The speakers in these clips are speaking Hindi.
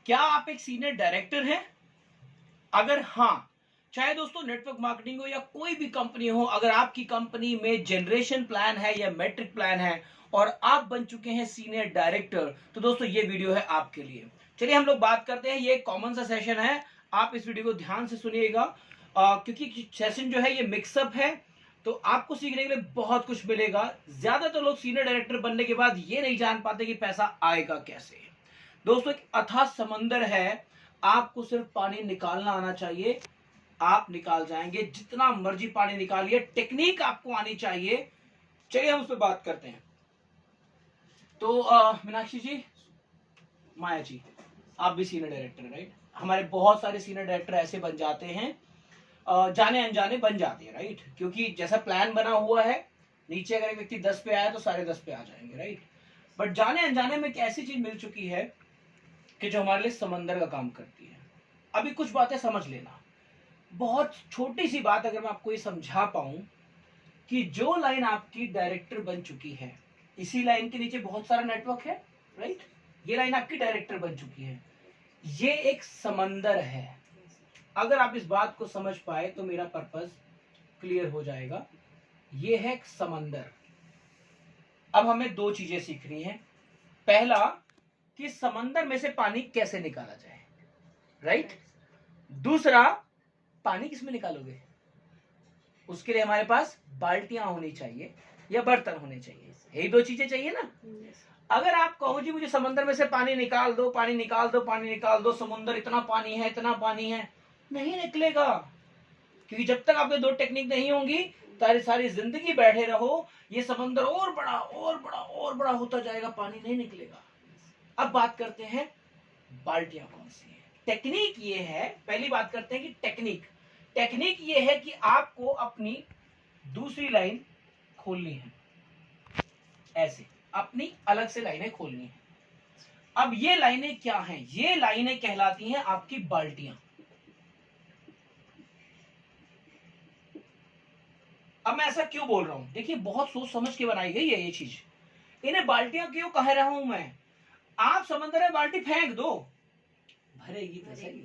क्या आप एक सीनियर डायरेक्टर हैं? अगर हाँ, चाहे दोस्तों नेटवर्क मार्केटिंग हो या कोई भी कंपनी हो, अगर आपकी कंपनी में जनरेशन प्लान है या मैट्रिक प्लान है और आप बन चुके हैं सीनियर डायरेक्टर, तो दोस्तों ये वीडियो है आपके लिए। चलिए हम लोग बात करते हैं। ये एक कॉमन सा सेशन है, आप इस वीडियो को ध्यान से सुनिएगा क्योंकि सेशन जो है ये मिक्सअप है, तो आपको सीखने के लिए बहुत कुछ मिलेगा। ज्यादातर लोग सीनियर डायरेक्टर बनने के बाद ये नहीं जान पाते कि पैसा आएगा कैसे। दोस्तों एक अथाह समंदर है, आपको सिर्फ पानी निकालना आना चाहिए, आप निकाल जाएंगे। जितना मर्जी पानी निकालिए, टेक्निक आपको आनी चाहिए। चलिए हम उस पर बात करते हैं। तो मीनाक्षी जी, माया जी, आप भी सीनियर डायरेक्टर राइट? हमारे बहुत सारे सीनियर डायरेक्टर ऐसे बन जाते हैं, जाने अनजाने बन जाते हैं राइट, क्योंकि जैसा प्लान बना हुआ है, नीचे अगर एक व्यक्ति 10 पे आया तो सारे 10 पे आ जाएंगे राइट। बट जाने अनजाने में एक ऐसी चीज मिल चुकी है कि जो हमारे लिए समंदर का काम करती है। अभी कुछ बातें समझ लेना, बहुत छोटी सी बात अगर मैं आपको ये समझा पाऊं कि जो लाइन आपकी डायरेक्टर बन चुकी है, इसी लाइन के नीचे बहुत सारा नेटवर्क है राइट। ये लाइन आपकी डायरेक्टर बन चुकी है, ये एक समंदर है। अगर आप इस बात को समझ पाए तो मेरा पर्पस क्लियर हो जाएगा। ये है एक समंदर। अब हमें दो चीजें सीखनी है। पहला, कि समंदर में से पानी कैसे निकाला जाए राइट। दूसरा, पानी किसमें निकालोगे? उसके लिए हमारे पास बाल्टियां होनी चाहिए या बर्तन होने चाहिए, यही दो चीजें चाहिए ना। अगर आप कहो जी मुझे समंदर में से पानी निकाल दो, पानी निकाल दो, पानी निकाल दो, समुंदर इतना पानी है, इतना पानी है, नहीं निकलेगा। क्योंकि जब तक आपके दो टेक्निक नहीं होंगी, सारी सारी जिंदगी बैठे रहो, ये समंदर और बड़ा और बड़ा और बड़ा होता जाएगा, पानी नहीं निकलेगा। अब बात करते हैं बाल्टियां कौन सी है। टेक्निक ये है, पहली बात करते हैं कि टेक्निक ये है कि आपको अपनी दूसरी लाइन खोलनी है, ऐसे अपनी अलग से लाइनें खोलनी है। अब ये लाइनें क्या हैं? ये लाइनें कहलाती हैं आपकी बाल्टियां। अब मैं ऐसा क्यों बोल रहा हूं, देखिए बहुत सोच समझ के बनाई गई है ये चीज। इन्हें बाल्टियां क्यों कह रहा हूं मैं? आप समंदर में बाल्टी फेंक दो, भरेगी तो सही,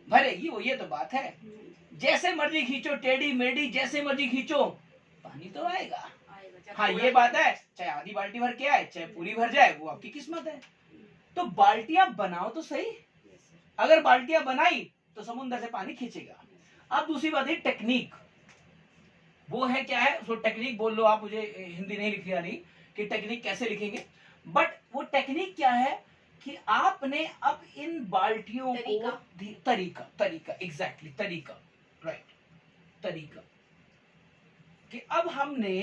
भरेगी वो, ये तो बात है। जैसे मर्जी खींचो, टेढ़ी मेढ़ी जैसे मर्जी खींचो, पानी तो आएगा। हाँ ये बात है, चाहे आधी बाल्टी भर के आए चाहे पूरी भर जाए, वो आपकी किस्मत है। तो बाल्टियां बनाओ तो सही। अगर बाल्टियां बनाई तो समुद्र से पानी खींचेगा। अब दूसरी बात है टेक्निक। वो है क्या है, उसको टेक्निक बोल लो आप, मुझे हिंदी नहीं लिखी आ रही कि टेक्निक कैसे लिखेंगे। बट वो टेक्निक क्या है कि आपने अब इन बाल्टियों को तरीका तरीका एग्जैक्टली तरीका राइट तरीका कि अब हमने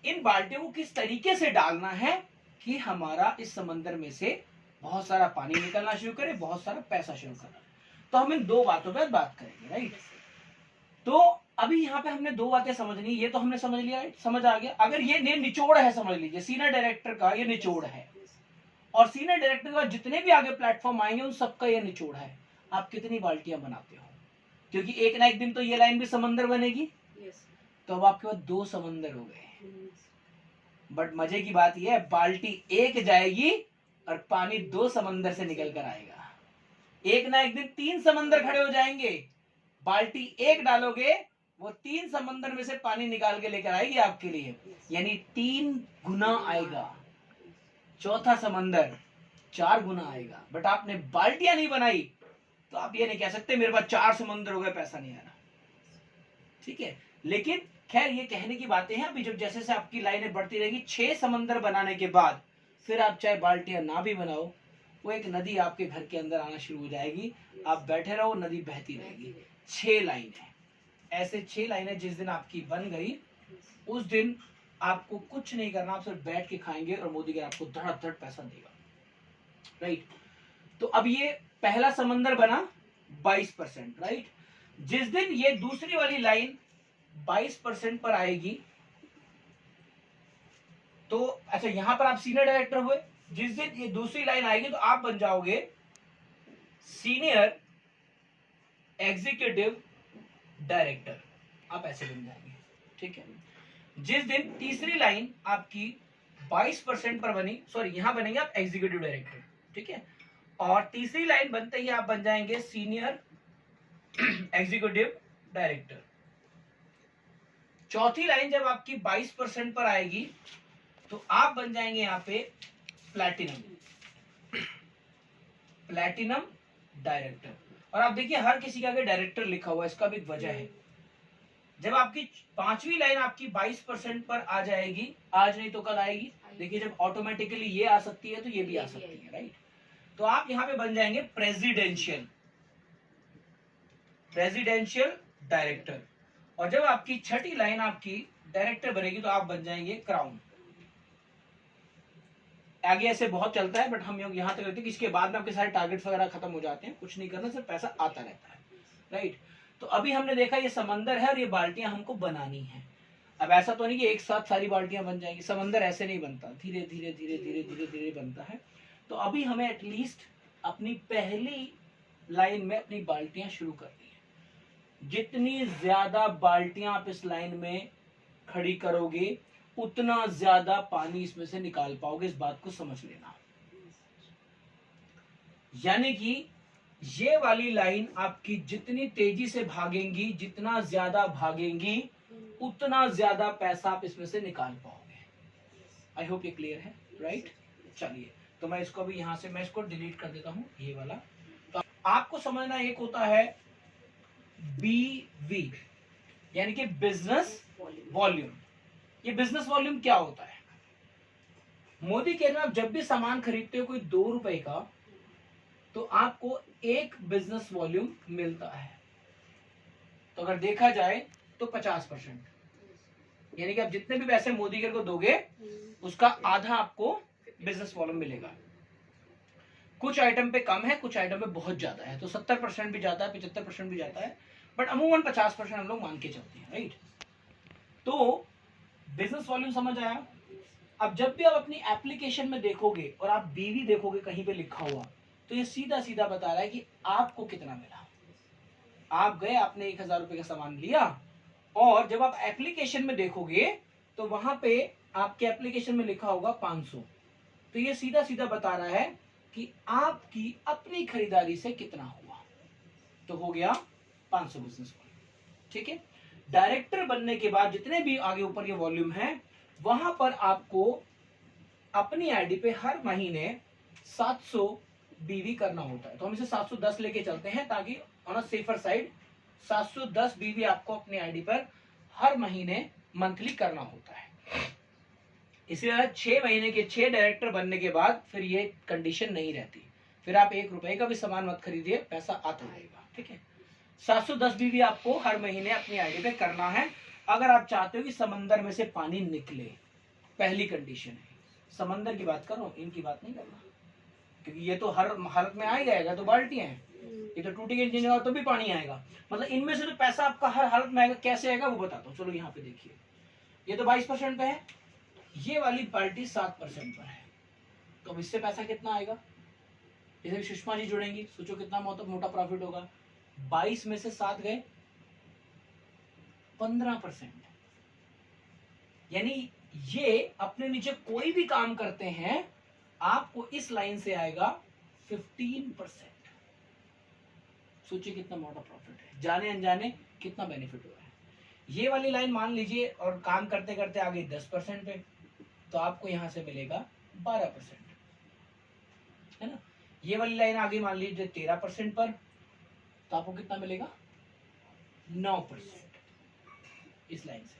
इन बाल्टियों को किस तरीके से डालना है कि हमारा इस समंदर में से बहुत सारा पानी निकलना शुरू करे, बहुत सारा पैसा शुरू करना। तो हम इन दो बातों पर बात करेंगे राइट। तो अभी यहाँ पे हमने दो बातें समझनी, ये तो हमने समझ लिया, समझ आ गया। अगर ये निचोड़ है, समझ लीजिए सीनियर डायरेक्टर का ये निचोड़ है, और सीनियर डायरेक्टर का जितने भी आगे प्लेटफॉर्म आएंगे उन सबका ये निचोड़ है। आप कितनी बाल्टियां बनाते हो, क्योंकि एक ना एक दिन तो ये लाइन भी समंदर बनेगी। तो अब आपके पास दो समंदर हो गए। बट मजे की बात यह है, बाल्टी एक जाएगी और पानी दो समंदर से निकल कर आएगा। एक ना एक दिन तीन समंदर खड़े हो जाएंगे, बाल्टी एक डालोगे वो तीन समंदर में से पानी निकाल के लेकर आएगी आपके लिए, यानी 3 गुना आएगा। चौथा समंदर 4 गुना आएगा। बट आपने बाल्टियां नहीं बनाई तो आप ये नहीं कह सकते मेरे पास 4 समंदर हो गए, पैसा नहीं आ रहा। ठीक है, लेकिन खैर ये कहने की बातें हैं। अभी जब जैसे से आपकी लाइनें बढ़ती रहेगी, 6 समंदर बनाने के बाद फिर आप चाहे बाल्टियां ना भी बनाओ, वो एक नदी आपके घर के अंदर आना शुरू हो जाएगी। आप बैठे रहो, नदी बहती रहेगी। 6 लाइनें, ऐसे 6 लाइनें जिस दिन आपकी बन गई, उस दिन आपको कुछ नहीं करना, आप सिर्फ बैठ के खाएंगे और मोदी जी आपको धड़ पैसा देगा राइट। तो अब ये पहला समंदर बना 22% राइट। जिस दिन ये दूसरी वाली लाइन 22% पर आएगी, तो अच्छा यहां पर आप सीनियर डायरेक्टर हुए, जिस दिन ये दूसरी लाइन आएगी तो आप बन जाओगे सीनियर एग्जीक्यूटिव डायरेक्टर, आप ऐसे बन जाएंगे। ठीक है, जिस दिन तीसरी लाइन आपकी 22% पर बनी, सॉरी यहां बनेंगे आप एग्जीक्यूटिव डायरेक्टर। ठीक है, और तीसरी लाइन बनते ही आप बन जाएंगे सीनियर एग्जीक्यूटिव डायरेक्टर। चौथी लाइन जब आपकी 22% पर आएगी तो आप बन जाएंगे यहां पे प्लैटिनम डायरेक्टर। और आप देखिए हर किसी के आगे डायरेक्टर लिखा हुआ है, इसका भी वजह है। जब आपकी पांचवी लाइन आपकी 22% पर आ जाएगी, आज नहीं तो कल आएगी, देखिए जब ऑटोमेटिकली ये आ सकती है तो ये भी आ सकती है, राइट। तो आप यहां पे बन जाएंगे प्रेसिडेंशियल डायरेक्टर। और जब आपकी छठी लाइन आपकी डायरेक्टर बनेगी तो आप बन जाएंगे क्राउन। आगे ऐसे बहुत चलता है, बट हम यहां तक रहते हैं कि इसके बाद में आपके सारे टारगेट्स वगैरह खत्म हो जाते हैं, कुछ नहीं करना, सिर्फ पैसा आता रहता है, राइट। तो अभी हमने देखा ये समंदर है और ये बाल्टियां हमको बनानी है। अब ऐसा तो नहीं कि एक साथ सारी बाल्टियां बन जाएंगी, समंदर ऐसे नहीं बनता, धीरे धीरे धीरे धीरे धीरे धीरे बनता है। तो अभी हमें एटलीस्ट अपनी पहली लाइन में अपनी बाल्टियां शुरू करनी है। जितनी ज्यादा बाल्टियां आप इस लाइन में खड़ी करोगे उतना ज्यादा पानी इसमें से निकाल पाओगे, इस बात को समझ लेना। यानी कि ये वाली लाइन आपकी जितनी तेजी से भागेंगी, जितना ज्यादा भागेंगी, उतना ज्यादा पैसा आप इसमें से निकाल पाओगे। आई होप ये क्लियर है, राइट। चलिए तो मैं इसको अभी यहां से मैं इसको डिलीट कर देता हूं, ये वाला। तो आपको समझना एक होता है बीवी, यानी कि बिजनेस वॉल्यूम। ये बिजनेस वॉल्यूम क्या होता है? मोदी कह रहे हैं आप जब भी सामान खरीदते हो कोई 2 रुपए का, तो आपको 1 बिजनेस वॉल्यूम मिलता है। तो अगर देखा जाए तो 50%, यानी कि आप जितने भी पैसे मोदी को दोगे उसका आधा आपको बिजनेस वॉल्यूम मिलेगा। कुछ आइटम पे कम है, कुछ आइटम पे बहुत ज्यादा है, तो 70% भी जाता है, 75% भी जाता है, बट अमूमन 50% हम लोग मान के चलते हैं, राइट। तो बिजनेस वॉल्यूम समझ आया। अब जब भी आप अपनी एप्लीकेशन में देखोगे और आप बीवी देखोगे कहीं पे लिखा हुआ, तो ये सीधा सीधा बता रहा है कि आपको कितना मिला। आप गए, आपने 1000 रुपए का सामान लिया, और जब आप एप्लीकेशन में देखोगे तो वहां पे आपके एप्लीकेशन में लिखा होगा 500। तो ये सीधा सीधा बता रहा है कि आपकी अपनी खरीदारी से कितना हुआ। तो हो गया 500 बिजनेस वॉल्यूम, ठीक है। डायरेक्टर बनने के बाद जितने भी आगे ऊपर के वॉल्यूम है, वहां पर आपको अपनी आईडी पे हर महीने 700 बीवी करना होता है। तो हम इसे 710 लेके चलते हैं ताकि ऑन अ सेफर साइड 710 बीवी आपको अपनी आईडी पर हर महीने मंथली करना होता है। इसलिए 6 महीने के 6 डायरेक्टर बनने के बाद फिर ये कंडीशन नहीं रहती, फिर आप 1 रुपए का भी सामान मत खरीदिए, पैसा आता रहेगा, ठीक है। 710 बीवी आपको हर महीने अपनी आईडी पे करना है अगर आप चाहते हो कि समंदर में से पानी निकले। पहली कंडीशन है, समंदर की बात करो, इनकी बात नहीं करना, क्योंकि ये तो हर हालत में आ ही जाएगा, तो बाल्टियां हैं, ये तो टूटी इंजन होगा तो भी पानी आएगा। मतलब इनमें से तो पैसा आपका हर हालत में आएगा, कैसे आएगा वो बताता हूँ। चलो यहाँ पे देखिए, ये तो 22% पे है, ये वाली बाल्टी 7% पर है, तो अब इससे पैसा कितना आएगा? जैसे सुषमा जी जुड़ेंगी, सोचो कितना मोटा प्रॉफिट होगा। 22 में से 7 गए, 15%। यानी ये अपने नीचे कोई भी काम करते हैं, आपको इस लाइन से आएगा 15%। सोचिए कितना मोटा प्रॉफिट है, जाने अनजाने कितना बेनिफिट हुआ है। ये वाली लाइन मान लीजिए और काम करते करते आ गई 10% पे, तो आपको यहां से मिलेगा 12%, है ना। ये वाली लाइन आ गई मान लीजिए 13% पर, तो आपको कितना मिलेगा? 9% इस लाइन से।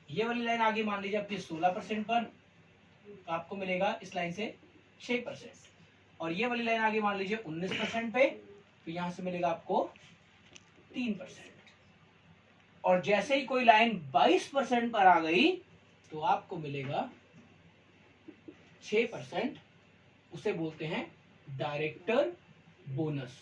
ये वाली लाइन आगे मान लीजिए आपकी 16% पर, तो आपको मिलेगा इस लाइन से 6%। और ये वाली लाइन आगे मान लीजिए 19% पे, तो यहां से मिलेगा आपको 3%। और जैसे ही कोई लाइन 22% पर आ गई तो आपको मिलेगा 6%, उसे बोलते हैं डायरेक्टर बोनस,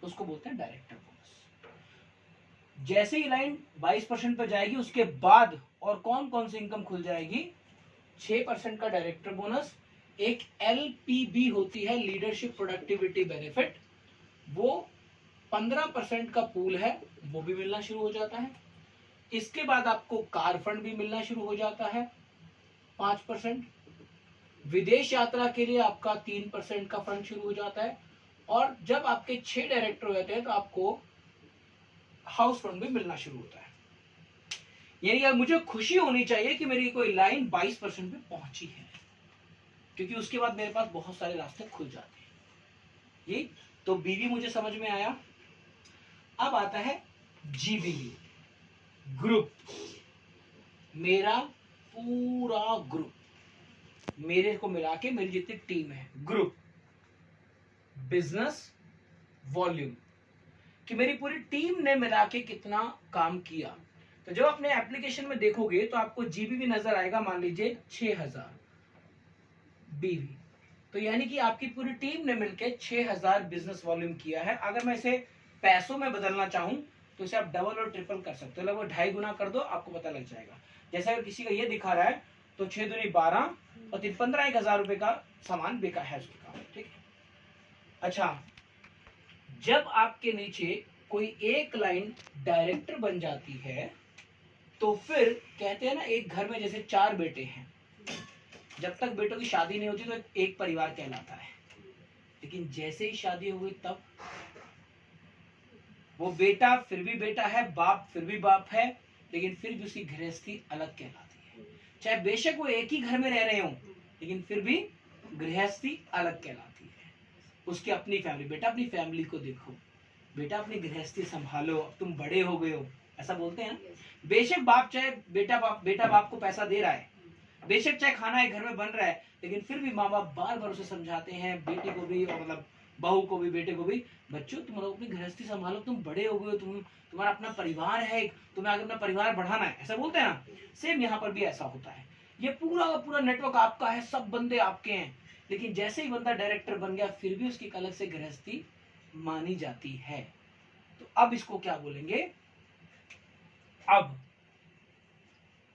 उसको बोलते हैं डायरेक्टर बोनस। जैसे ही लाइन 22% पर जाएगी उसके बाद और कौन कौन सी इनकम खुल जाएगी? 6% का डायरेक्टर बोनस, एक LPB होती है, लीडरशिप प्रोडक्टिविटी बेनिफिट, वो 15% का पूल है, वो भी मिलना शुरू हो जाता है। इसके बाद आपको कार फंड भी मिलना शुरू हो जाता है 5%। विदेश यात्रा के लिए आपका 3% का फंड शुरू हो जाता है, और जब आपके 6 डायरेक्टर हो जाते हैं तो आपको हाउस फंड भी मिलना शुरू होता है। यानी कि मुझे खुशी होनी चाहिए कि मेरी कोई लाइन 22% पे पहुंची है, क्योंकि उसके बाद मेरे पास बहुत सारे रास्ते खुल जाते हैं। ये तो बीवी मुझे समझ में आया। अब आता है जीबीवी, ग्रुप। मेरा पूरा ग्रुप, मेरे को मिला के मेरी जितनी टीम है, ग्रुप, बिजनेस वॉल्यूम, कि मेरी पूरी टीम ने मिला के कितना काम किया। तो जब अपने एप्लीकेशन में देखोगे तो आपको जीबीवी नजर आएगा, मान लीजिए 6000 बीवी, तो यानी कि आपकी पूरी टीम ने मिलकर 6000 बिजनेस वॉल्यूम किया है। अगर मैं इसे पैसों में बदलना चाहूं तो इसे आप डबल और ट्रिपल कर सकते हो, लगभग 2.5 गुना कर दो, आपको पता लग जाएगा। जैसे अगर किसी का ये दिखा रहा है तो 6 दूनी 12 और 15,000 रुपए का सामान बिका है उसका, ठीक है। अच्छा, जब आपके नीचे कोई एक लाइन डायरेक्टर बन जाती है तो फिर कहते हैं ना, एक घर में जैसे 4 बेटे हैं, जब तक बेटों की शादी नहीं होती तो एक परिवार कहलाता है, लेकिन जैसे ही शादी हो गई तब वो बेटा फिर भी बेटा है, बाप फिर भी बाप है, लेकिन फिर भी उसकी गृहस्थी अलग कहलाती है। चाहे बेशक वो एक ही घर में रह रहे हो, लेकिन फिर भी गृहस्थी अलग कहलाती है। उसकी अपनी फैमिली, बेटा अपनी फैमिली को देखो, बेटा अपनी गृहस्थी संभालो, अब तुम बड़े हो गए हो, ऐसा बोलते हैं। बेशक बाप चाहे बेटा बाप को पैसा दे रहा है, बेशक चाहे खाना एक घर में बन रहा है, लेकिन फिर भी माँ बाप बार बार उसे समझाते हैं, बेटे को भी और मतलब बहू को भी, बेटे को भी, बच्चों तुम लोग अपनी गृहस्थी संभालो, तुम बड़े हो गए हो, तुम्हारा अपना परिवार है, तुम्हें आगे अपना परिवार बढ़ाना है, ऐसा बोलते हैं ना। सेम यहाँ पर भी ऐसा होता है। ये पूरा का पूरा नेटवर्क आपका है, सब बंदे आपके हैं, लेकिन जैसे ही बंदा डायरेक्टर बन गया फिर भी उसकी अलग से गृहस्थी मानी जाती है। तो अब इसको क्या बोलेंगे, अब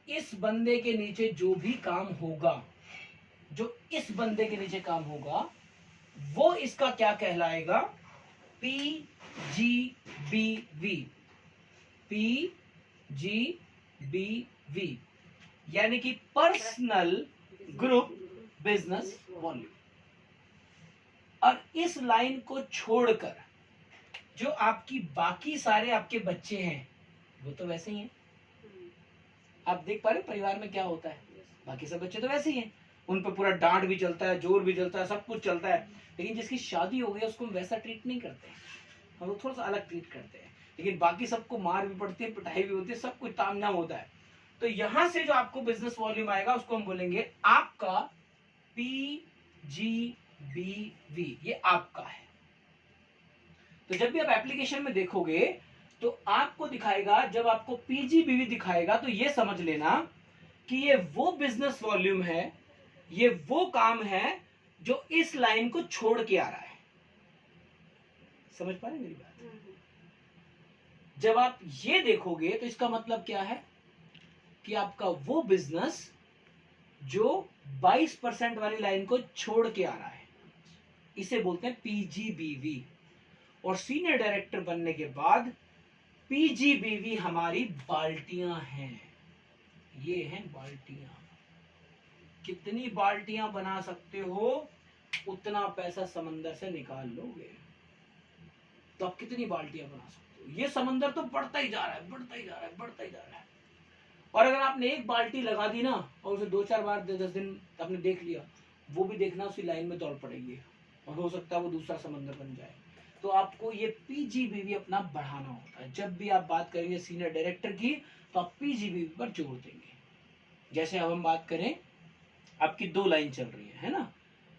इस बंदे के नीचे जो भी काम होगा, जो इस बंदे के नीचे काम होगा, वो इसका क्या कहलाएगा, PGBV, PGBV, यानी कि पर्सनल ग्रुप बिजनेस वॉल्यूम। और इस लाइन को छोड़कर जो आपकी बाकी सारे आपके बच्चे हैं वो तो वैसे ही हैं। आप देख पा रहे परिवार में क्या होता है, बाकी सब बच्चे तो वैसे ही हैं, उन पर पूरा डांट भी चलता है, जोर भी चलता है, सब कुछ चलता है, लेकिन जिसकी शादी हो गई उसको हम वैसा ट्रीट नहीं करते हैं, हम लोग थोड़ा सा अलग ट्रीट करते हैं। लेकिन बाकी सबको मार भी पड़ती है, पिटाई भी होती है, सब कुछ तामझाम होता है। तो यहां से जो आपको बिजनेस वॉल्यूम आएगा उसको हम बोलेंगे आपका PGBV, ये आपका है। तो जब भी आप एप्लीकेशन में देखोगे तो आपको दिखाएगा, जब आपको PGBV दिखाएगा तो ये समझ लेना कि ये वो बिजनेस वॉल्यूम है, ये वो काम है जो इस लाइन को छोड़ के आ रहा है। समझ पा रहे मेरी बात? जब आप ये देखोगे तो इसका मतलब क्या है कि आपका वो बिजनेस जो 22% वाली लाइन को छोड़ के आ रहा है, इसे बोलते हैं PGBV। और सीनियर डायरेक्टर बनने के बाद PGBV हमारी बाल्टियां हैं, ये हैं बाल्टियां। कितनी बाल्टियां बना सकते हो उतना पैसा समंदर से निकाल लोगे, तो आप कितनी बाल्टियां बना सकते हो। ये समंदर तो बढ़ता ही जा रहा है, बढ़ता ही जा रहा है, बढ़ता ही जा रहा है। और अगर आपने एक बाल्टी लगा दी ना और उसे 2-4 बार 10 दिन आपने देख लिया, वो भी देखना उसी लाइन में दौड़ पड़ेगी और हो सकता है वो दूसरा समंदर बन जाए। तो आपको ये PGBV अपना बढ़ाना होता है। जब भी आप बात करेंगे सीनियर डायरेक्टर की तो आप PGBV पर जोर देंगे। जैसे अब हम बात करें, आपकी 2 लाइन चल रही है ना,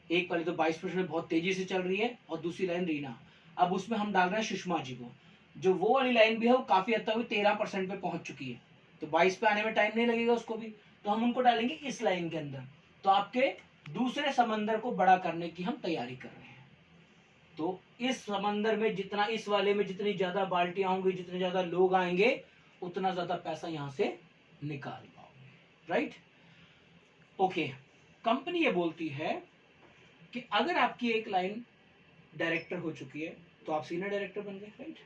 एक वाली तो 22% बहुत तेजी से चल रही है और दूसरी लाइन रीना। अब उसमें हम डाल रहे हैं सुषमा जी को, जो वो वाली लाइन भी है वो काफी हद तक 13% पे पहुंच चुकी है, तो 22 पे आने में टाइम नहीं लगेगा उसको भी, तो हम उनको डालेंगे इस लाइन के अंदर। तो आपके दूसरे समंदर को बड़ा करने की हम तैयारी कर रहे हैं। तो इस समंदर में जितना, इस वाले में जितनी ज्यादा बाल्टियां होंगी, जितने ज्यादा लोग आएंगे, उतना ज्यादा पैसा यहां से निकाल पाओगे, राइट। ओके, कंपनी ये बोलती है कि अगर आपकी एक लाइन डायरेक्टर हो चुकी है तो आप सीनियर डायरेक्टर बन गए, राइट।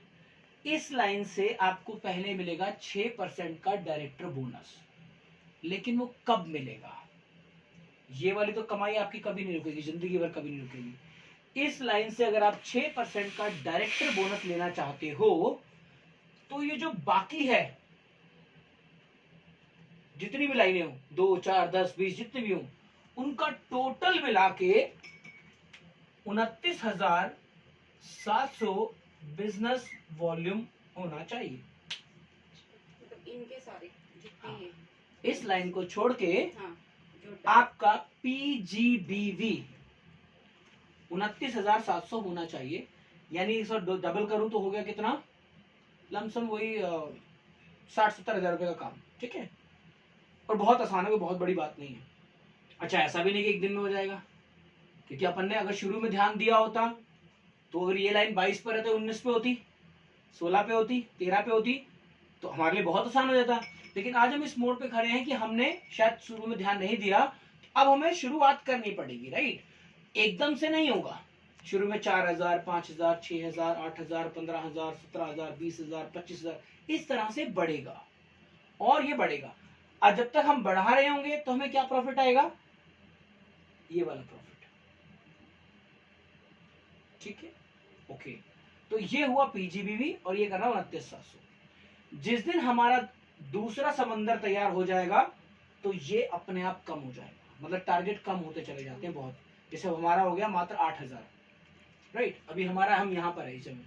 इस लाइन से आपको पहले मिलेगा 6% का डायरेक्टर बोनस, लेकिन वो कब मिलेगा ये वाली तो कमाई आपकी कभी नहीं रुकेगी, जिंदगी भर कभी नहीं रुकेगी। इस लाइन से अगर आप 6% का डायरेक्टर बोनस लेना चाहते हो तो ये जो बाकी है, जितनी भी लाइनें हो, 2, 4, 10, 20 जितनी भी हो, उनका टोटल मिला के 29,700 बिजनेस वॉल्यूम होना चाहिए। इनके सारे जितने हाँ। हैं, इस लाइन को छोड़ के हाँ, जो आपका पीजीबीवी 29,700 होना चाहिए। यानी इस डबल करूं तो हो गया कितना, लमसम वही 60-70 हजार रुपए का काम। ठीक है, और बहुत आसान है, कोई बहुत बड़ी बात नहीं है। अच्छा, ऐसा भी नहीं कि एक दिन में हो जाएगा, क्योंकि अपन ने अगर शुरू में ध्यान दिया होता तो अगर ये लाइन 22 पर है तो 19 पे होती, 16 पे होती, 13 पे होती, तो हमारे लिए बहुत आसान हो जाता। लेकिन आज हम इस मोड़ पे खड़े हैं कि हमने शायद शुरू में ध्यान नहीं दिया, अब हमें शुरुआत करनी पड़ेगी। राइट, एकदम से नहीं होगा। शुरू में 4,000, 5,000, 6,000, 8,000, 15,000, 17,000, 20,000, 25,000, इस तरह से बढ़ेगा और ये बढ़ेगा। और जब तक हम बढ़ा रहे होंगे तो हमें क्या प्रॉफिट आएगा, ये वाला प्रॉफिट। ठीक है, ओके। तो ये हुआ पीजीबीवी और ये करना 29,700। जिस दिन हमारा दूसरा समंदर तैयार हो जाएगा तो ये अपने आप कम हो जाएगा, मतलब टारगेट कम होते चले जाते हैं बहुत। जैसे हमारा हो गया मात्र 8,000। राइट, अभी हमारा, हम यहाँ पर है इस समय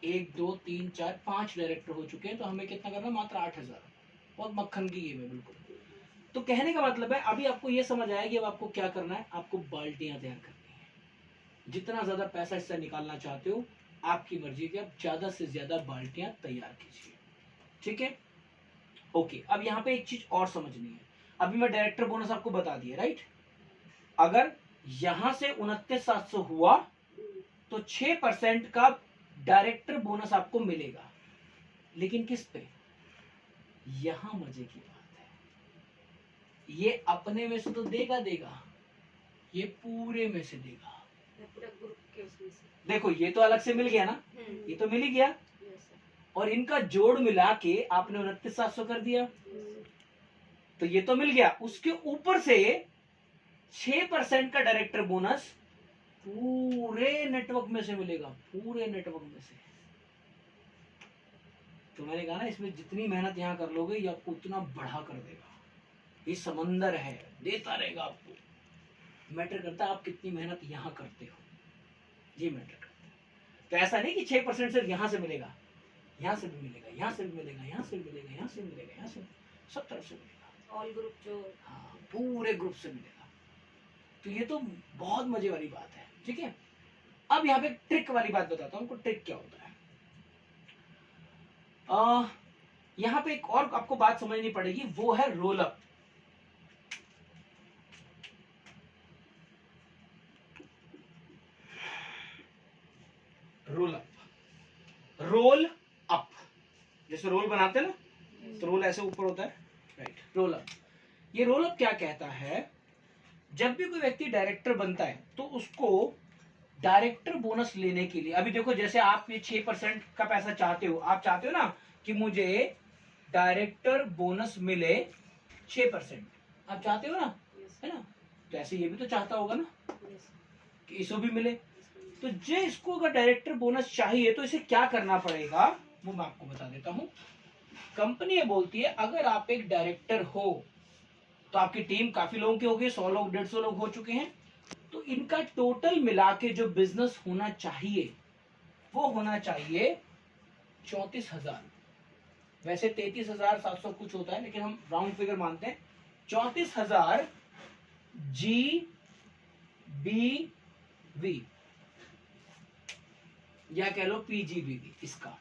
1, 2, 3, 4, 5 डायरेक्टर हो चुके हैं, तो हमें कितना करना, मात्र 8,000। बहुत मक्खन की गेम है बिल्कुल। तो कहने का मतलब है, अभी आपको ये समझ आया कि अब आपको क्या करना है, आपको बाल्टियां तैयार करनी है। जितना ज्यादा पैसा इससे निकालना चाहते हो, आपकी मर्जी की, आप ज्यादा से ज्यादा बाल्टियां तैयार कीजिए। ठीक है, ओके। अब यहाँ पे एक चीज और समझनी है। अभी मैं डायरेक्टर बोनस आपको बता दिया, राइट। अगर यहां से 29,700 हुआ तो 6% का डायरेक्टर बोनस आपको मिलेगा। लेकिन किस पे, यहां मजे की बात है, ये अपने में से तो देगा, ये पूरे में से देगा। पूरा ग्रुप के उसमें से। देखो, ये तो अलग से मिल गया ना, ये तो मिल ही गया, और इनका जोड़ मिला के आपने 29,700 कर दिया, तो ये तो मिल गया। उसके ऊपर से 6% का डायरेक्टर बोनस पूरे नेटवर्क में से मिलेगा, पूरे नेटवर्क में से। तो मैंने कहा ना, इसमें जितनी मेहनत यहां कर लोगे ये आपको उतना बढ़ा कर देगा। ये समंदर है, देता रहेगा आपको। मैटर करता है आप कितनी मेहनत यहां करते हो, ये मैटर करता है। तो ऐसा नहीं कि 6% सिर्फ यहां से मिलेगा, यहां से भी मिलेगा, यहां से भी मिलेगा, यहां से भी मिलेगा, यहां से भी मिलेगा, यहां से, सब तरफ से मिलेगा। ऑल ग्रुप जो, हाँ, पूरे ग्रुप से मिलेगा। तो ये तो बहुत मजे वाली बात है। ठीक है, अब यहाँ पे ट्रिक वाली बात बताता हूँ, ट्रिक क्या होता है। यहाँ पे एक और आपको बात समझनी पड़ेगी, वो है roll up. Roll up, roll up, जैसे रोल बनाते हैं ना, तो रोल ऐसे ऊपर होता है, राइट। रोल अप, ये रोल अप क्या कहता है, जब भी कोई व्यक्ति डायरेक्टर बनता है तो उसको डायरेक्टर बोनस लेने के लिए, अभी देखो जैसे आप ये 6% का पैसा चाहते हो, आप चाहते हो ना कि मुझे डायरेक्टर बोनस मिले 6%, आप चाहते हो ना, है ना। तो ऐसे ये भी तो चाहता होगा ना कि इसको भी मिले। तो जो इसको अगर डायरेक्टर बोनस चाहिए तो इसे क्या करना पड़ेगा, वो मैं आपको बता देता हूं। कंपनी ये बोलती है, अगर आप एक डायरेक्टर हो तो आपकी टीम काफी लोगों की होगी, 100 लोग, 150 लोग हो चुके हैं, तो इनका टोटल मिला के जो बिजनेस होना चाहिए वो होना चाहिए 34,000। वैसे 33,700 कुछ होता है, लेकिन हम राउंड फिगर मानते हैं 34,000 GBV, या कह लो PGBV इसका।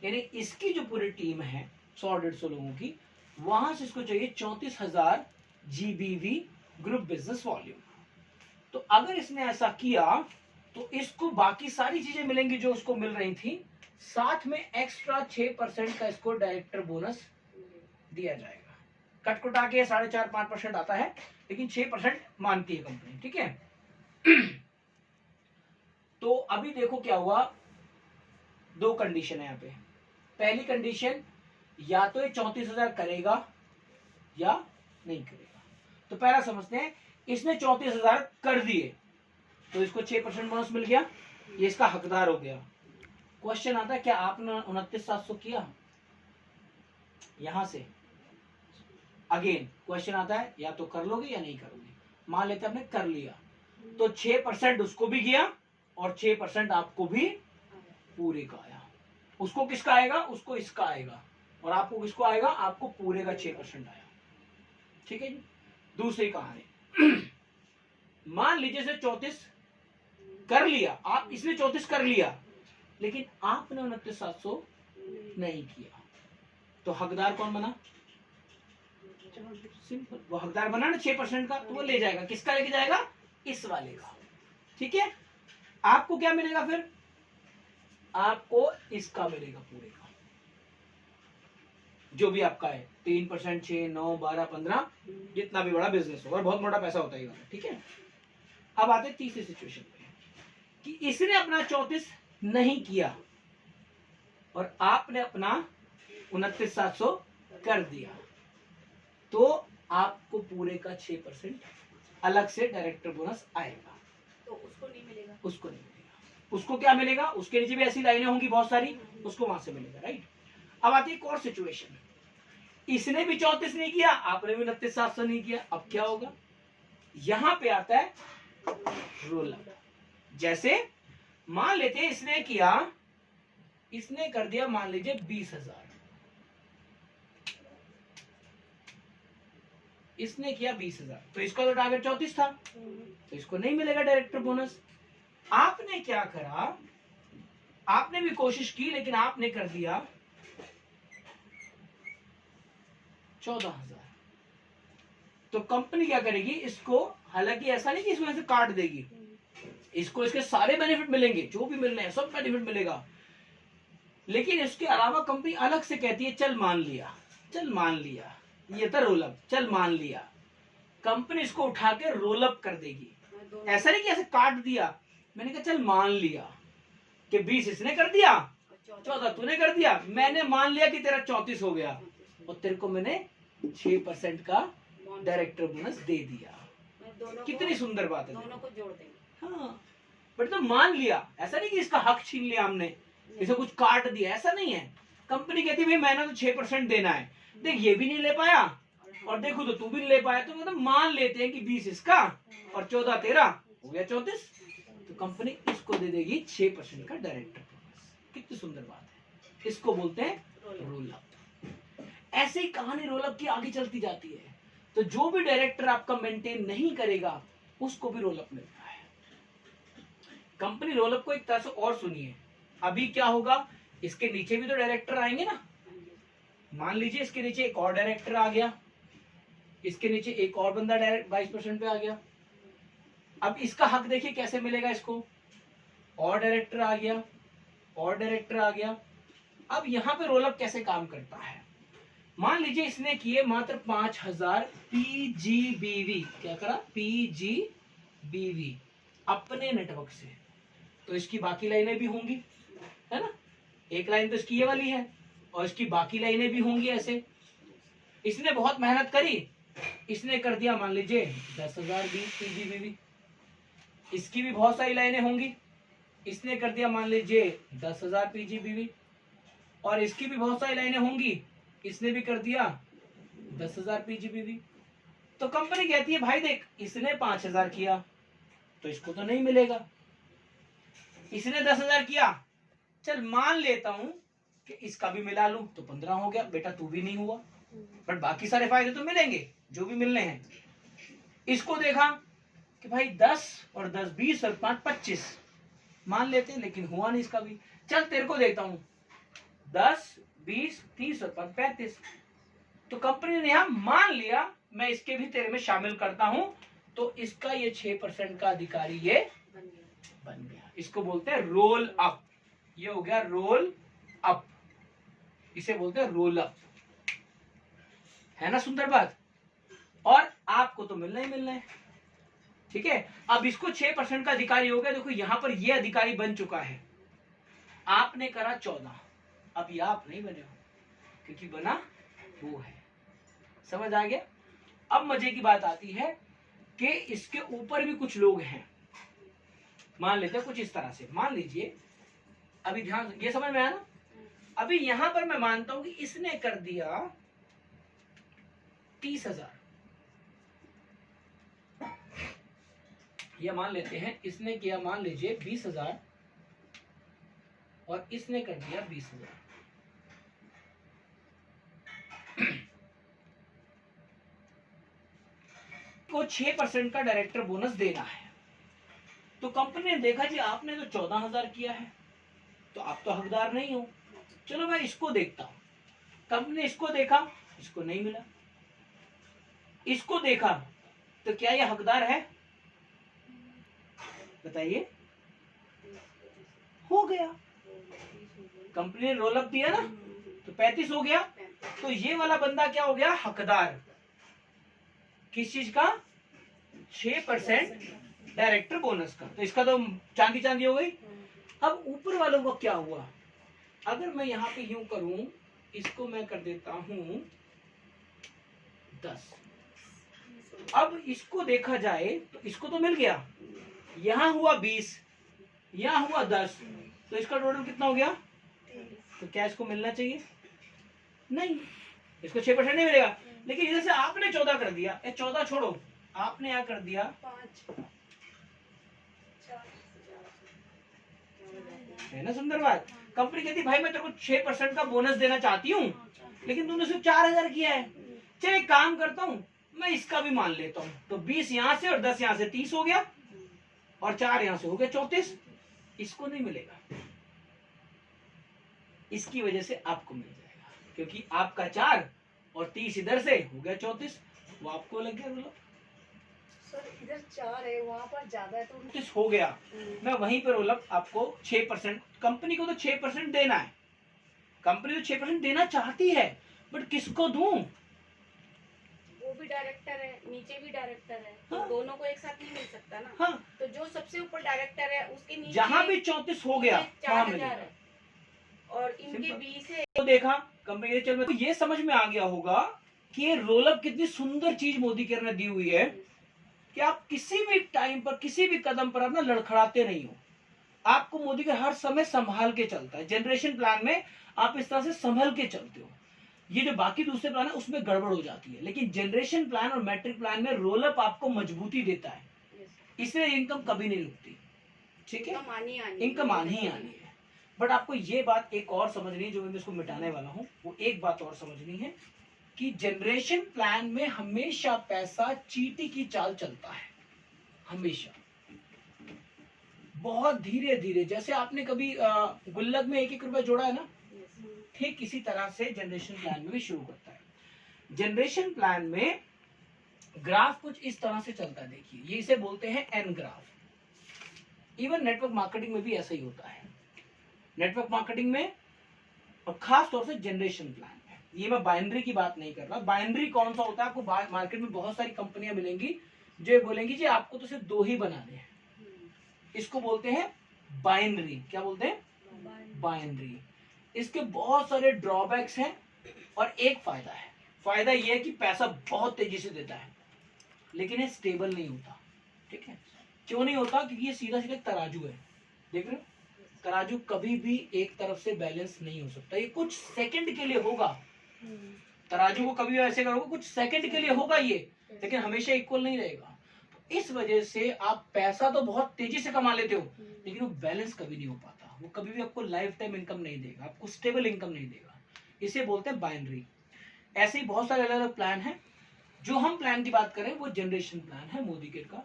यानी इसकी जो पूरी टीम है 100-150 लोगों की, वहां से इसको चाहिए 34,000 GBV ग्रुप बिजनेस वॉल्यूम। तो अगर इसने ऐसा किया तो इसको बाकी सारी चीजें मिलेंगी जो उसको मिल रही थी, साथ में एक्स्ट्रा 6% का इसको डायरेक्टर बोनस दिया जाएगा। कटकुटा के 4.5-5% आता है, लेकिन 6% मानती है कंपनी। ठीक है, तो अभी देखो क्या हुआ, दो कंडीशन है यहाँ पे। पहली कंडीशन, या तो ये 34,000 करेगा या नहीं करेगा। तो पहला समझते हैं, इसने 34,000 कर दिए, तो इसको 6% बोनस मिल गया, ये इसका हकदार हो गया। क्वेश्चन आता है क्या आपने 29,700 किया? यहां से अगेन क्वेश्चन आता है या तो कर लोगे या नहीं करोगे। मान लेते आपने कर लिया, तो 6% उसको भी गया और 6% आपको भी पूरे का आया। उसको किसका आएगा? उसको इसका आएगा। और आपको किसको आएगा? आपको पूरे का 6% आया। ठीक है जी। दूसरी कहानी मान लीजिए से 34 कर लिया आप, इसने 34 कर लिया, लेकिन आपने 29,700 नहीं किया, तो हकदार कौन बना? सिंपल, वो हकदार बना ना 6% का, तो वो ले जाएगा। किसका लेके जाएगा? इस वाले का। ठीक है, आपको क्या मिलेगा फिर? आपको इसका मिलेगा पूरे का, जो भी आपका है 3%, 6, 9, 12, 15, जितना भी बड़ा बिजनेस होगा, बहुत मोटा पैसा होता है ये वाला। ठीक है, अब आते हैं तीसरी सिचुएशन पे कि इसने अपना 34 नहीं किया और आपने अपना 29,700 कर दिया, तो आपको पूरे का 6% अलग से डायरेक्टर बोनस आएगा। तो उसको नहीं मिलेगा। उसको नहीं मिलेगा। उसको क्या मिलेगा? उसके नीचे भी ऐसी लाइनें होंगी बहुत सारी, उसको वहां से मिलेगा। राइट। अब आती है एक और सिचुएशन, इसने भी 34 नहीं किया, आपने भी 29,700 नहीं किया। अब क्या होगा? यहां पे आता है रोल अप। जैसे मान लेते हैं इसने किया, इसने कर दिया मान लीजिए 20,000, इसने किया 20,000, तो इसका तो टारगेट 34 था, तो इसको नहीं मिलेगा डायरेक्टर बोनस। आपने क्या करा? आपने भी कोशिश की, लेकिन आपने कर दिया 14,000, तो कंपनी क्या करेगी? इसको, हालांकि ऐसा नहीं कि इसमें से काट देगी, इसको इसके सारे बेनिफिट मिलेंगे, जो भी मिलने हैं सब बेनिफिट मिलेगा, लेकिन इसके अलावा कंपनी अलग से कहती है चल मान लिया, चल मान लिया, ये था रोल अप, चल मान लिया। कंपनी इसको उठा के रोल अप कर देगी। ऐसा नहीं कि ऐसे काट दिया, मैंने कहा चल मान लिया कि 20 इसने कर दिया, 14 तूने कर दिया, मैंने मान लिया कि तेरा 34 हो गया, और तेरे को मैंने 6% का डायरेक्टर बोनस दे दिया। कितनी सुंदर बात है, दोनों को जोड़ देंगे। हाँ, बट तो मान लिया, ऐसा नहीं कि इसका हक छीन लिया हमने, इसे कुछ काट दिया, ऐसा नहीं है। कंपनी कहती है भाई मैंने तो 6% देना है, देख ये भी नहीं ले पाया और देखो तो तू भी नहीं ले पाया, तो मतलब मान लेते हैं कि 20 इसका और 14 तेरा, हो गया 34, तो कंपनी इसको दे देगी 6% का डायरेक्टर बोनस। कितनी सुंदर बात है, इसको बोलते हैं रोल अप। ऐसे ही कहानी रोल अप की आगे चलती जाती है। तो जो भी डायरेक्टर आपका मेंटेन नहीं करेगा उसको भी रोल अप मिलता है। कंपनी रोल अप को एक तरह से और सुनिए, अभी क्या होगा, इसके नीचे भी तो डायरेक्टर आएंगे ना। मान लीजिए इसके नीचे एक और डायरेक्टर आ गया, इसके नीचे एक और बंदा डायरेक्ट 22% पे आ गया। अब इसका हक देखिए कैसे मिलेगा इसको, और डायरेक्टर आ गया, और डायरेक्टर आ गया। अब यहाँ पे रोल अप कैसे काम करता है? मान लीजिए इसने किए मात्र 5,000 पीजीबीवी, क्या करा? पीजीबीवी अपने नेटवर्क से, तो इसकी बाकी लाइनें भी होंगी, है ना। एक लाइन तो इसकी ये वाली है और इसकी बाकी लाइनें भी होंगी ऐसे। इसने बहुत मेहनत करी, इसने कर दिया मान लीजिए 10,000 पीजीबीवी, इसकी भी बहुत सारी लाइनें होंगी, इसने कर दिया मान लीजिए 10,000 पीजीबीवी, और इसकी भी बहुत सारी लाइनें होंगी, इसने भी कर दिया 10,000 पीजीबीवी। तो कंपनी कहती है भाई देख, इसने 5,000 किया तो इसको तो नहीं मिलेगा, इसने 10,000 किया, चल मान लेता हूं कि इसका भी मिला लूं तो 15 हो गया, बेटा तू भी नहीं हुआ, बट बाकी सारे फायदे तो मिलेंगे जो भी मिलने हैं। इसको देखा कि भाई 10 और 10 20 और 5 25 मान लेते हैं, लेकिन हुआ नहीं इसका भी। चल तेरे को देता हूं 10 20 30 और 5 35। तो कंपनी ने यहां मान लिया मैं इसके भी तेरे में शामिल करता हूं, तो इसका ये 6% का अधिकारी ये बन गया। इसको बोलते हैं रोल अप। ये हो गया रोल अप, इसे बोलते हैं रोल अप, है ना सुंदर बात। और आपको तो मिलना ही मिलना है, ठीक है। अब इसको 6% का अधिकारी हो गया। देखो यहां पर ये अधिकारी बन चुका है, आपने करा 14, अब ये आप नहीं बने हो क्योंकि बना वो है। समझ आ गया। अब मजे की बात आती है, कि इसके ऊपर भी कुछ लोग हैं। मान लेते हैं कुछ इस तरह से, मान लीजिए, अभी ध्यान, ये समझ में आया ना। अभी यहां पर मैं मानता हूं कि इसने कर दिया 30,000, या मान लेते हैं इसने किया मान लीजिए 20,000 और इसने कर दिया 20,000। को 6% का डायरेक्टर बोनस देना है। तो कंपनी ने देखा जी आपने तो 14,000 किया है, तो आप तो हकदार नहीं हो, चलो मैं इसको देखता हूं। कंपनी ने इसको देखा, इसको नहीं मिला, इसको देखा, तो क्या ये हकदार है? बताइए। हो गया, कंपनी ने रोल अप दिया ना, तो 35 हो गया। तो ये वाला बंदा क्या हो गया? हकदार। किस चीज का? 6% डायरेक्टर बोनस का। तो इसका तो चांदी चांदी हो गई। अब ऊपर वालों का क्या हुआ? अगर मैं यहाँ पे यूं करूं, इसको मैं कर देता हूं 10। अब इसको देखा जाए तो इसको तो मिल गया, यहां हुआ 20, यहां हुआ 10, तो इसका टोटल कितना हो गया? तो क्या इसको मिलना चाहिए? नहीं, इसको 6% नहीं मिलेगा। लेकिन जैसे आपने 14 कर दिया, 14 छोड़ो, आपने यहाँ कर दिया 5, है ना सुंदर बात। कंपनी कहती भाई मैं तेरे को 6% का बोनस देना चाहती हूँ, लेकिन तूने सिर्फ 4,000 किया है। चल एक काम करता हूँ, मैं इसका भी मान लेता हूँ। तो 20 यहाँ से और 10 यहाँ से 30 हो गया, और 4 यहाँ से हो गया 34। इसको नहीं मिलेगा, इसकी वजह से आपको मिल जाएगा, क्योंकि आपका 4 और 30 इधर से हो गया 34, वो आपको लग गया। बोलो सर इधर 4 है, वहाँ पर ज्यादा है तो 34 हो गया। मैं वहीं पर बोला आपको 6%, कंपनी को तो 6% देना है, कंपनी तो 6% देना चाहती है, बट किसको दूं? वो भी डायरेक्टर है, नीचे भी डायरेक्टर है, तो हाँ। दोनों को एक साथ नहीं मिल सकता ना। हाँ, तो जो सबसे ऊपर डायरेक्टर है उसके नीचे जहां भी 34 हो गया वहां 4,000 मिलेगा। है, और इनके सिंपल। 20 है। तो देखा कंपनी, चल तो ये समझ में आ गया होगा कि ये रोल अप कितनी सुंदर चीज मोदी केयर ने दी हुई है, कि आप किसी भी टाइम पर किसी भी कदम पर अपना लड़खड़ाते नहीं हो। आपको मोदी केयर हर समय संभाल के चलता है। जनरेशन प्लान में आप इस तरह से संभल के चलते हो। ये जो बाकी दूसरे प्लान है उसमें गड़बड़ हो जाती है, लेकिन जनरेशन प्लान और मैट्रिक प्लान में रोल अप आपको मजबूती देता है, इसलिए इनकम कभी नहीं रुकती। ठीक है, इनकम आनी ही आनी है। बट आपको ये बात एक और समझनी है, जो मैं इसको मिटाने वाला हूँ, वो एक बात और समझनी है कि जनरेशन प्लान में हमेशा पैसा चींटी की चाल चलता है, हमेशा बहुत धीरे धीरे। जैसे आपने कभी गुल्लक में 1-1 रुपया जोड़ा है ना, ठीक इसी तरह से जनरेशन प्लान में भी शुरू करता है। जनरेशन प्लान में ग्राफ कुछ इस तरह से चलता है, देखिए ये इसे बोलते हैं N graph. Even network marketing में भी ऐसा ही होता है। नेटवर्क मार्केटिंग में और खास तौर से जनरेशन प्लान में, ये मैं बाइनरी की बात नहीं कर रहा। बाइनरी कौन सा होता है? आपको मार्केट में बहुत सारी कंपनियां मिलेंगी जो बोलेंगी जी आपको तो सिर्फ 2 ही बनाने हैं, इसको बोलते हैं बाइनरी। क्या बोलते हैं? बाइनरी। इसके बहुत सारे ड्रॉबैक्स हैं और एक फायदा है। फायदा यह है कि पैसा बहुत तेजी से देता है, लेकिन ये स्टेबल नहीं होता। ठीक है, क्यों नहीं होता? क्योंकि ये सीधा सीधा तराजू है, देख रहे हो? तराजू कभी भी एक तरफ से बैलेंस नहीं हो सकता। ये कुछ सेकंड के लिए होगा, तराजू को कभी ऐसे करोगे कुछ सेकंड के लिए होगा ये, लेकिन हमेशा इक्वल नहीं रहेगा। इस वजह से आप पैसा तो बहुत तेजी से कमा लेते हो, लेकिन वो बैलेंस कभी नहीं हो पाता। वो कभी भी आपको लाइफ टाइम इनकम नहीं देगा, आपको स्टेबल इनकम नहीं देगा। इसे बोलते हैं बाइनरी। ऐसे ही बहुत सारे अलग अलग प्लान हैं। जो हम प्लान की बात करें वो जनरेशन प्लान है मोदी केयर का।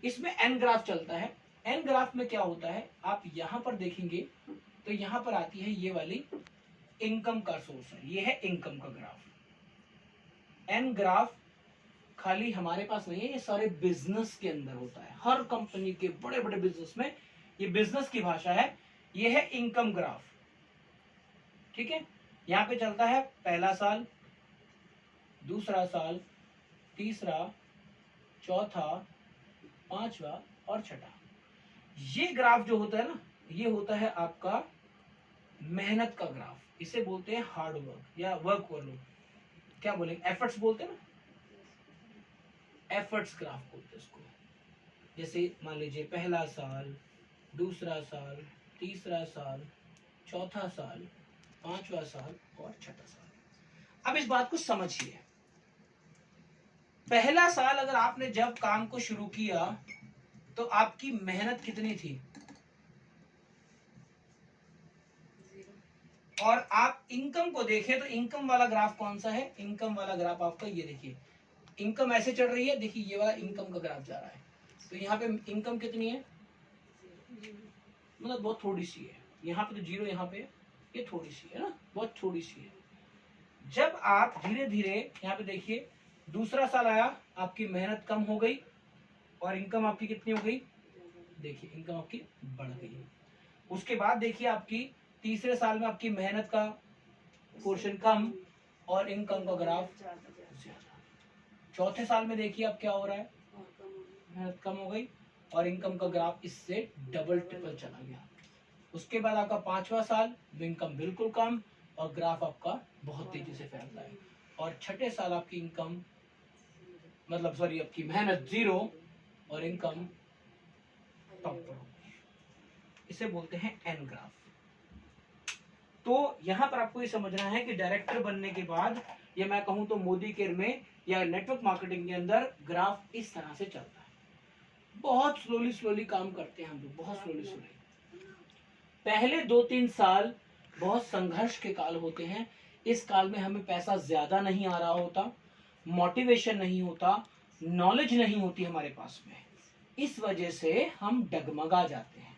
इसमें एन ग्राफ चलता है। एन ग्राफ में क्या होता है, आप यहां पर देखेंगे तो यहां पर आती है ये वाली इनकम का सोर्स है, ये है इनकम का ग्राफ। एन ग्राफ खाली हमारे पास नहीं है, ये सारे बिजनेस के अंदर होता है। हर कंपनी के बड़े बड़े बिजनेस में ये बिजनेस की भाषा है। ये है इनकम ग्राफ। ठीक है, यहां पे चलता है पहला साल, दूसरा साल, तीसरा, चौथा, पांचवा और छठा। ये ग्राफ जो होता है ना, ये होता है आपका मेहनत का ग्राफ। इसे बोलते हैं हार्ड वर्क या वर्क वर्क, क्या बोलेंगे, एफर्ट्स बोलते हैं ना। एफर्ट्स ग्राफ बोलते हैं उसको। जैसे मान लीजिए पहला साल, दूसरा साल, तीसरा साल, चौथा साल, पांचवा साल और छठा साल। अब इस बात को समझिए, पहला साल अगर आपने जब काम को शुरू किया तो आपकी मेहनत कितनी थी, और आप इनकम को देखें तो इनकम वाला ग्राफ कौन सा है, इनकम वाला ग्राफ आपका ये देखिए, इनकम ऐसे चढ़ रही है, देखिए ये वाला इनकम का ग्राफ जा रहा है, तो यहाँ पे इनकम कितनी है, मतलब बहुत थोड़ी सी है, यहाँ पे तो जीरो, यहाँ पे ये थोड़ी सी है ना, बहुत थोड़ी सी है। जब आप धीरे धीरे यहाँ पे देखिए दूसरा साल आया, आपकी मेहनत कम हो गई और इनकम आपकी कितनी हो गई, देखिए इनकम आपकी बढ़ गई। उसके बाद देखिए आपकी तीसरे साल में आपकी मेहनत का पोर्शन कम और इनकम का ग्राफ ज्यादा। चौथे साल में देखिए अब क्या हो रहा है, मेहनत कम हो गई और इनकम का ग्राफ इससे डबल ट्रिपल चला गया। उसके बाद आपका पांचवा साल में इनकम बिल्कुल कम और ग्राफ आपका बहुत तेजी से फैल रहा है, और छठे साल आपकी इनकम मतलब सॉरी आपकी मेहनत जीरो और इनकम टॉप पर होगी। इसे बोलते हैं एन ग्राफ। तो यहाँ पर आपको ये समझना है कि डायरेक्टर बनने के बाद, या मैं कहूँ तो मोदी केयर में या नेटवर्क मार्केटिंग के अंदर ग्राफ इस तरह से चलता है। बहुत स्लोली काम करते हैं हम लोग, बहुत स्लोली। पहले 2-3 साल बहुत संघर्ष के काल होते हैं। इस काल में हमें पैसा ज्यादा नहीं आ रहा होता, मोटिवेशन नहीं होता, नॉलेज नहीं होती हमारे पास में, इस वजह से हम डगमगा जाते हैं,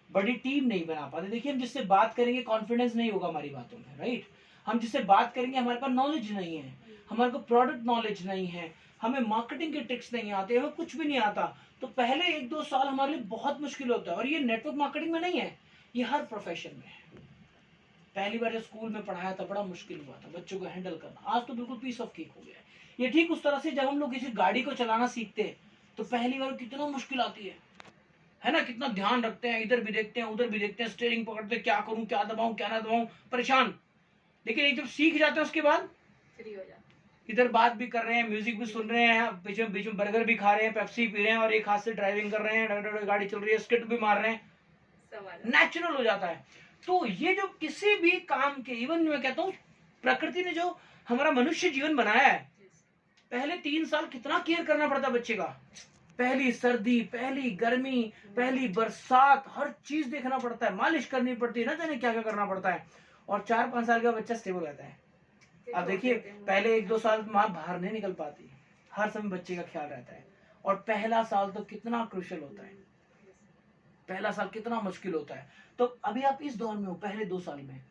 बड़ी टीम नहीं बना पाते। देखिए हम जिससे बात करेंगे कॉन्फिडेंस नहीं होगा हमारी बातों में, राइट। हम जिससे बात करेंगे हमारे पास नॉलेज नहीं है, हमारे को प्रोडक्ट नॉलेज नहीं है, हमें मार्केटिंग के ट्रिक्स नहीं आते, हमें कुछ भी नहीं आता, तो पहले 1-2 साल हमारे लिए बहुत मुश्किल होता है। और ये नेटवर्क मार्केटिंग में नहीं है, ये हर प्रोफेशन में है। पहली बार जब स्कूल में पढ़ाया था बड़ा मुश्किल हुआ था बच्चों को हैंडल करना, आज तो बिल्कुल पीस ऑफ केक हो गया है। ये ठीक उस तरह से जब हम लोग किसी गाड़ी को चलाना सीखते हैं तो पहली बार कितना मुश्किल आती है ना, कितना ध्यान रखते हैं, इधर भी देखते हैं उधर भी देखते हैं, स्टीयरिंग पकड़ते हैं, क्या करूं, क्या दबाऊं, क्या ना दबाऊं, परेशान। लेकिन एक जब सीख जाते हैं उसके बाद फ्री हो जाते, इधर बात भी कर रहे हैं, म्यूजिक भी सुन रहे हैं, बीच में बर्गर भी खा रहे हैं, पेप्सी पी रहे हैं और एक हाथ से ड्राइविंग कर रहे हैं, गाड़ी चल रही है, स्किट भी मार रहे हैं, नेचुरल हो जाता है। तो ये जो किसी भी काम के, इवन मैं कहता हूँ प्रकृति ने जो हमारा मनुष्य जीवन बनाया है, पहले 3 साल कितना केयर करना पड़ता बच्चे का, पहली सर्दी, पहली गर्मी, पहली बरसात, हर चीज देखना पड़ता है, मालिश करनी पड़ती है, ना जाने क्या क्या करना पड़ता है, और 4-5 साल का बच्चा स्टेबल रहता है। अब देखिए पहले 1-2 साल माँ बाहर नहीं निकल पाती, हर समय बच्चे का ख्याल रहता है, और पहला साल तो कितना क्रूशियल होता है, पहला साल कितना मुश्किल होता है। तो अभी आप इस दौर में हो, पहले 2 साल में,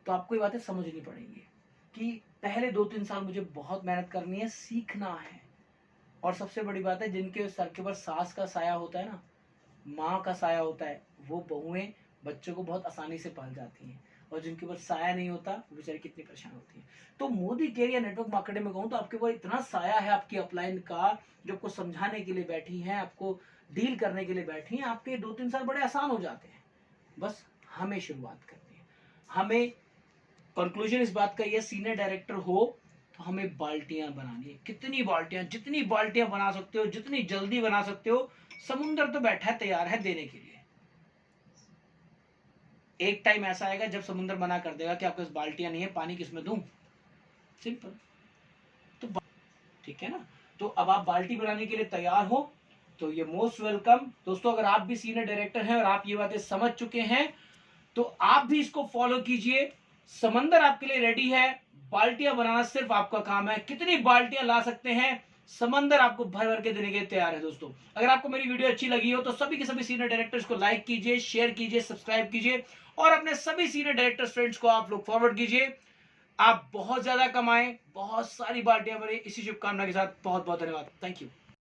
तो आपको ये बातें समझनी पड़ेंगी कि पहले 2-3 साल मुझे बहुत मेहनत करनी है, सीखना है। और सबसे बड़ी बात है, जिनके सर के ऊपर सास का साया होता है ना, माँ का साया होता है, वो बहुएं बच्चों को बहुत आसानी से पाल जाती हैं, और जिनके ऊपर साया नहीं होता वो बेचारी कितनी परेशान होती है। तो मोदी केयर या नेटवर्क मार्केटिंग में कहूँ तो आपके ऊपर इतना साया है आपकी अपलाइन का, जो आपको समझाने के लिए बैठी है, आपको डील करने के लिए बैठी है, आपके 2-3 साल बड़े आसान हो जाते हैं। बस हमें शुरुआत करनी है। हमें कंक्लूजन इस बात का ये, सीनियर डायरेक्टर हो तो हमें बाल्टियां बनानी है, कितनी बाल्टियां, जितनी बाल्टियां बना सकते हो, जितनी जल्दी बना सकते हो। समुंदर तो बैठा है, तैयार है देने के लिए। एक टाइम ऐसा आएगा जब समुंदर मना कर देगा कि आपके पास बाल्टियां नहीं है, पानी किसमें दूं, सिंपल। तो ठीक है ना, तो अब आप बाल्टी बनाने के लिए तैयार हो तो ये मोस्ट वेलकम। दोस्तों अगर आप भी सीनियर डायरेक्टर हैं और आप ये बातें समझ चुके हैं तो आप भी इसको फॉलो कीजिए। समंदर आपके लिए रेडी है, बाल्टियां बनाना सिर्फ आपका काम है। कितनी बाल्टियां ला सकते हैं, समंदर आपको भर भर के देने के लिए तैयार है। दोस्तों अगर आपको मेरी वीडियो अच्छी लगी हो तो सभी के सभी सीनियर डायरेक्टर्स को लाइक कीजिए, शेयर कीजिए, सब्सक्राइब कीजिए, और अपने सभी सीनियर डायरेक्टर फ्रेंड्स को आप लोग फॉरवर्ड कीजिए। आप बहुत ज्यादा कमाएं, बहुत सारी बाल्टियां बने, इसी शुभकामना के साथ बहुत बहुत धन्यवाद। Thank you.